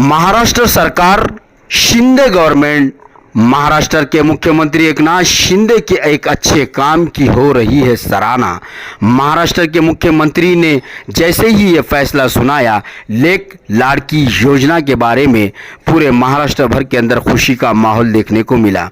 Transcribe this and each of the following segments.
महाराष्ट्र सरकार, शिंदे गवर्नमेंट, महाराष्ट्र के मुख्यमंत्री एकनाथ शिंदे के एक अच्छे काम की हो रही है सराहना। महाराष्ट्र के मुख्यमंत्री ने जैसे ही ये फैसला सुनाया, लेक लाड़की योजना के बारे में पूरे महाराष्ट्र भर के अंदर खुशी का माहौल देखने को मिला।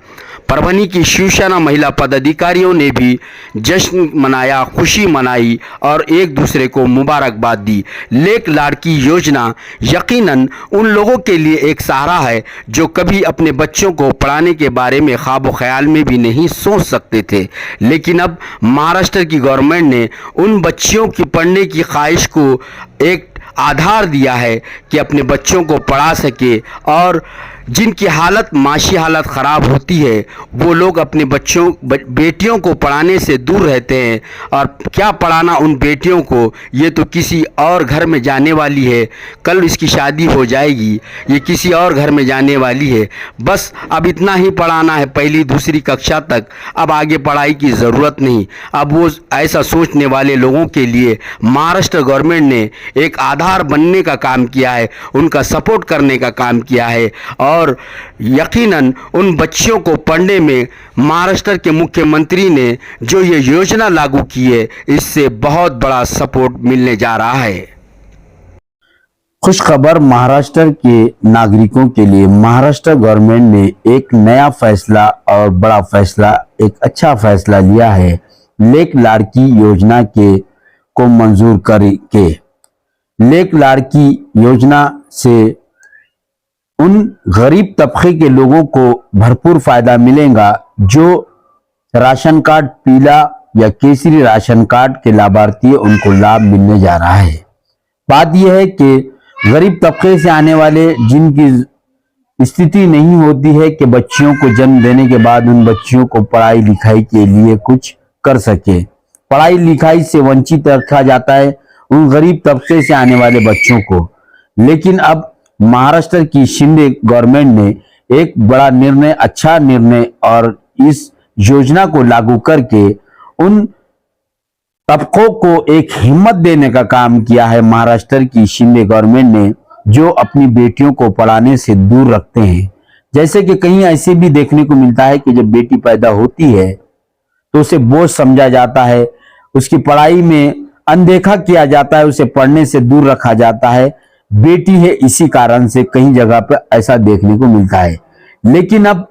परभनी की शिवसेना महिला पदाधिकारियों ने भी जश्न मनाया, खुशी मनाई और एक दूसरे को मुबारकबाद दी। लेक लाड़की योजना यकीनन उन लोगों के लिए एक सहारा है जो कभी अपने बच्चों को पढ़ाने के बारे में ख्वाब ख्याल में भी नहीं सोच सकते थे, लेकिन अब महाराष्ट्र की गवर्नमेंट ने उन बच्चियों की पढ़ने की ख्वाहिश को एक आधार दिया है कि अपने बच्चों को पढ़ा सके। और जिनकी माशी हालत ख़राब होती है, वो लोग अपने बेटियों को पढ़ाने से दूर रहते हैं। और क्या पढ़ाना उन बेटियों को, ये तो किसी और घर में जाने वाली है, कल इसकी शादी हो जाएगी, ये किसी और घर में जाने वाली है। बस अब इतना ही पढ़ाना है, पहली दूसरी कक्षा तक, अब आगे पढ़ाई की ज़रूरत नहीं। अब वो ऐसा सोचने वाले लोगों के लिए महाराष्ट्र गवर्नमेंट ने एक आधार बनने का काम किया है, उनका सपोर्ट करने का काम किया है। और यकीनन उन बच्चियों को पढ़ने में महाराष्ट्र के मुख्यमंत्री ने जो ये योजना लागू की है, इससे बहुत बड़ा सपोर्ट मिलने जा रहा है। खुश खबर महाराष्ट्र के नागरिकों के लिए, महाराष्ट्र गवर्नमेंट ने एक नया फैसला और बड़ा फैसला, एक अच्छा फैसला लिया है। लेक लाड़की योजना को मंजूर करके लेक लाड़की योजना से उन गरीब तबके के लोगों को भरपूर फायदा मिलेगा जो राशन कार्ड, पीला या केसरी राशन कार्ड के लाभार्थी है, उनको लाभ मिलने जा रहा है। बात यह है कि गरीब तबके से आने वाले जिनकी स्थिति नहीं होती है कि बच्चियों को जन्म देने के बाद उन बच्चियों को पढ़ाई लिखाई के लिए कुछ कर सके, पढ़ाई लिखाई से वंचित रखा जाता है उन गरीब तबके से आने वाले बच्चों को। लेकिन अब महाराष्ट्र की शिंदे गवर्नमेंट ने एक बड़ा निर्णय, अच्छा निर्णय और इस योजना को लागू करके उन तबकों को एक हिम्मत देने का काम किया है। महाराष्ट्र की शिंदे गवर्नमेंट ने जो अपनी बेटियों को पढ़ाने से दूर रखते हैं, जैसे कि कहीं ऐसे भी देखने को मिलता है कि जब बेटी पैदा होती है तो उसे बोझ समझा जाता है, उसकी पढ़ाई में अनदेखा किया जाता है, उसे पढ़ने से दूर रखा जाता है। बेटी है इसी कारण से कई जगह पर ऐसा देखने को मिलता है, लेकिन अब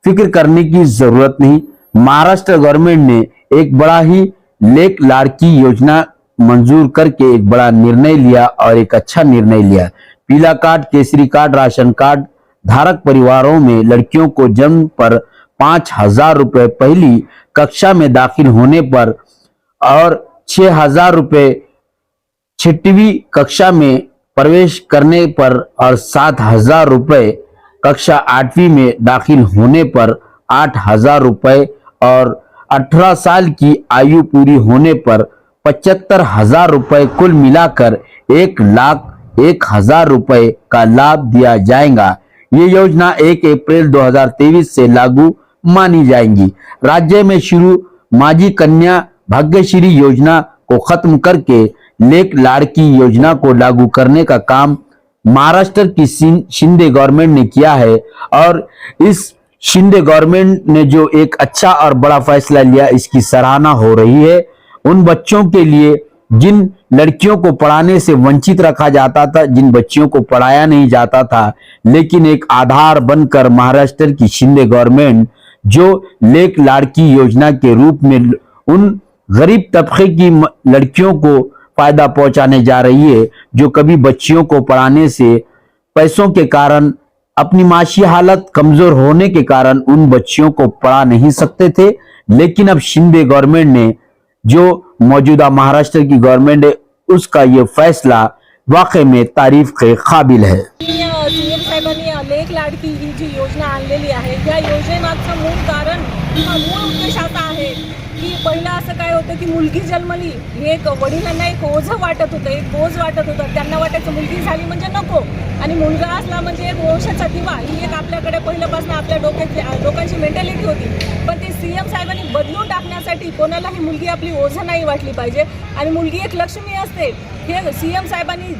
फिक्र करने की जरूरत नहीं। महाराष्ट्र गवर्नमेंट ने एक बड़ा ही लेक लाड़की योजना मंजूर करके एक बड़ा निर्णय लिया और एक अच्छा निर्णय लिया। पीला card, Kesari card, ration card धारक परिवारों में लड़कियों को जन्म पर 5,000 रुपए पहली कक्षा में दाखिल होने पर और 6,000 रुपए 6वीं कक्षा में प्रवेश करने पर और 7,000 रुपए कक्षा 8वीं में दाखिल होने पर 8,000 रुपए और 18 साल की आयु पूरी होने पर 75,000 रुपए, कुल मिलाकर 1,01,000 रुपए का लाभ दिया जाएगा। ये योजना 1 अप्रैल 2023 से लागू मानी जाएगी। राज्य में शुरू माजी कन्या भाग्यश्री योजना को खत्म करके लेक लाड़की योजना को लागू करने का काम महाराष्ट्र की शिंदे गवर्नमेंट ने किया है। और इस शिंदे गवर्नमेंट ने जो एक अच्छा और बड़ा फैसला लिया, इसकी सराहना हो रही है। उन बच्चों के लिए जिन लड़कियों को पढ़ाने से वंचित रखा जाता था, जिन बच्चियों को पढ़ाया नहीं जाता था, लेकिन एक आधार बनकर महाराष्ट्र की शिंदे गवर्नमेंट जो लेक लाड़की योजना के रूप में उन गरीब तबके की लड़कियों को फायदा पहुंचाने जा रही है, जो कभी बच्चियों को पढ़ाने से पैसों के कारण, अपनी माशी हालत कमजोर होने के कारण उन बच्चियों को पढ़ा नहीं सकते थे। लेकिन अब शिंदे गवर्नमेंट ने जो मौजूदा महाराष्ट्र की गवर्नमेंट है, उसका ये फैसला वाकई में तारीफ के काबिल है। सीएम साहेबांनी लेक लाडकी ही जी योजना आणलेली आहे, या योजनेमागचं मूळ कारण, मूळ उद्देश असा आहे की पहिला असं काय होतं की मुलगी जन्मली हे एक वडिलांना एक ओझं वाटत होतं, एक बोझ वाटत होतं। त्यांना वाटायचं मुलगी झाली म्हणजे नको, आणि मुलगा असला म्हणजे एक वंशाचा दिवा, ही एक आपल्याकडे पहिल्यापासून आपल्या लोकांची मेंटॅलिटी होती। पण ते सीएम साहेबांनी बदलून टाकण्यासाठी कोणालाही मुलगी आपली ओझं नाही वाटली पाहिजे आणि मुलगी एक लक्ष्मी असते, हे सीएम साहेबांनी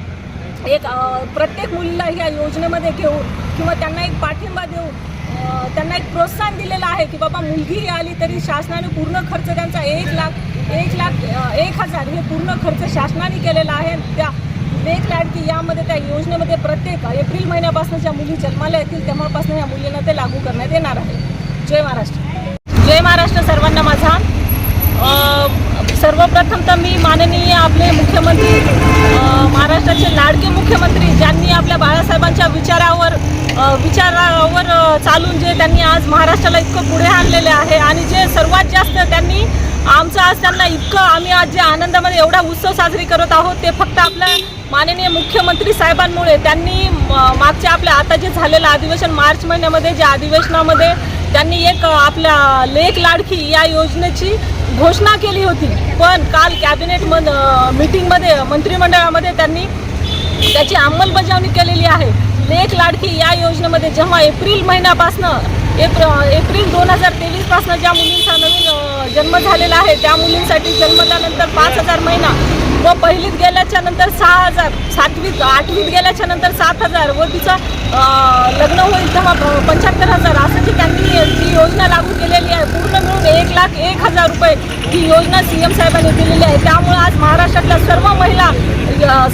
एक प्रत्येक मुलीला ह्या योजनेमध्ये घेऊन किंवा त्यांना एक पाठिंबा देऊन त्यांना एक प्रोत्साहन दिलेलं आहे की बाबा मुलगी आली तरी शासनाने पूर्ण खर्च त्यांचा 1,00,000 हे पूर्ण खर्च शासनाने केलेला आहे. त्या लेक लाडकी यामध्ये त्या योजनेमध्ये प्रत्येक एप्रिल महिन्यापासून ज्या मुली जन्माला येतील तेव्हापासून या मुलींना ते लागू करण्यात येणार आहे. जय महाराष्ट्र. जय महाराष्ट्र सर्वांना माझा. सर्वप्रथम तर मी माननीय आपले मुख्यमंत्री महाराष्ट्राचे लाडके मुख्यमंत्री ज्यांनी आपल्या बाळासाहेबांच्या विचारावर चालून जे त्यांनी आज महाराष्ट्राला इतकं पुढे आणलेले आहे आणि जे सर्वात जास्त त्यांनी आमचं आज त्यांना इतकं आम्ही आज जे आनंदामध्ये एवढा उत्सव साजरी करत आहोत ते फक्त आपल्या माननीय मुख्यमंत्री साहेबांमुळे. त्यांनी मागच्या आपल्या आता जे झालेलं अधिवेशन मार्च महिन्यामध्ये ज्या अधिवेशनामध्ये त्यांनी एक आपल्या लेक लाडकी या योजनेची घोषणा केली होती, पण काल कॅबिनेट मीटिंगमध्ये मंत्रिमंडळामध्ये त्यांनी त्याची अंमलबजावणी केलेली आहे. लेक लाडकी या योजनेमध्ये जेव्हा एप्रिल महिन्यापासनं एप्रिल 2023 पासून ज्या मुलींचा नवीन जन्म झालेला आहे त्या मुलींसाठी जन्मल्यानंतर 5,000 महिना व पहिलीत गेल्याच्या नंतर 6,000, 7वीत 8वीत गेल्याच्या नंतर 7,000 व तिचं लग्न होईल तेव्हा 75,000 असं जी त्यांनी जी योजना लागू केलेली आहे. पूर्ण मिळून 1,01,000 रुपये ही योजना CM साहेबांनी दिलेली आहे. त्यामुळे आज महाराष्ट्रातल्या सर्व महिला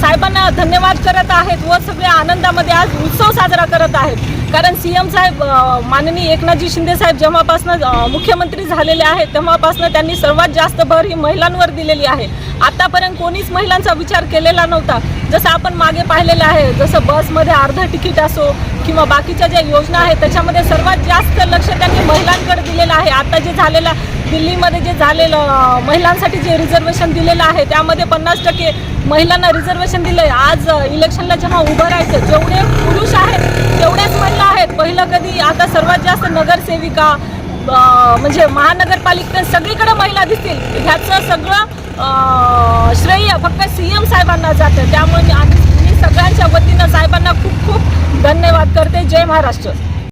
साहेबांना धन्यवाद करत आहेत व सगळे आनंदामध्ये आज उत्सव साजरा करत आहेत. कारण CM साहेब माननीय एकनाथजी शिंदे साहेब जेव्हापासून मुख्यमंत्री झालेले आहेत तेव्हापासून त्यांनी सर्वात जास्त भर ही महिलांवर दिलेली आहे. आतापर्यंत कोणीच महिलांचा विचार केलेला नव्हता. जसं आपण मागे पाहिलेलं आहे, जसं बसमध्ये अर्ध तिकीट असो किंवा बाकीच्या ज्या योजना आहेत त्याच्यामध्ये सर्वात जास्त लक्ष त्यांनी महिलांकडे दिलेलं आहे. आता जे झालेलं दिल्लीमध्ये जे झालेलं महिलांसाठी जे रिझर्वेशन दिलेलं आहे त्यामध्ये 50% महिलांना रिझर्वेशन दिलं आहे. आज इलेक्शनला जेव्हा उभं राहायचं जेवढे पुरुष आहेत तेवढ्याच महिला आहेत. पहिलं कधी आता सर्वात जास्त नगरसेविका म्हणजे महानगरपालिकेत सगळीकडे महिला दिसतील. ह्याचं सगळं श्रेय फक्त CM साहेबांना जातं. त्यामुळे मी सगळ्यांच्या वतीनं साहेबांना खूप खूप धन्यवाद करते. जय महाराष्ट्र.